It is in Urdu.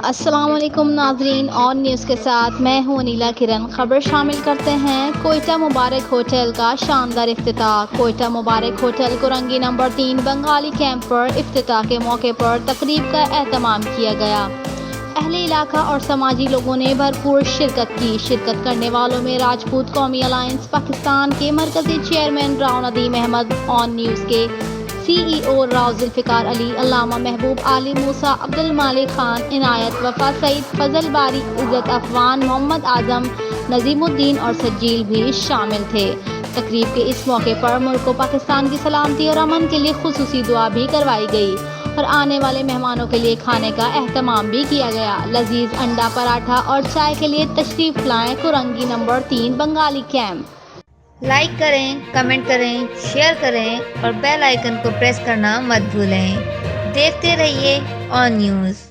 السلام علیکم ناظرین، اور نیوز کے ساتھ میں ہوں انیلا کرن۔ خبر شامل کرتے ہیں۔ کوئٹہ مبارک ہوٹل کا شاندار افتتاح۔ Quetta Mubarak hotel Korangi number 3 Bengali camp پر افتتاح کے موقع پر تقریب کا اہتمام کیا گیا۔ اہل علاقہ اور سماجی لوگوں نے بھرپور شرکت کی۔ شرکت کرنے والوں میں راجپوت قومی الائنس پاکستان کے مرکزی چیئرمین راؤ ندیم احمد، آن نیوز کے سی ای او راؤ ذوالفقار علی، علامہ محبوب علی موسیٰ، عبدالمالک خان عنایت، وفا سعید، فضل باری، عزت افغان، محمد اعظم، نظیم الدین اور سجیل بھی شامل تھے۔ تقریب کے اس موقع پر ملک و پاکستان کی سلامتی اور امن کے لیے خصوصی دعا بھی کروائی گئی اور آنے والے مہمانوں کے لیے کھانے کا اہتمام بھی کیا گیا۔ لذیذ انڈا پراٹھا اور چائے کے لیے تشریف لائیں Korangi number 3 Bengali camp. Like کریں، کمنٹ کریں، شیئر کریں اور بیل آئیکن کو پریس کرنا مت بھولیں۔ دیکھتے رہیے آن نیوز۔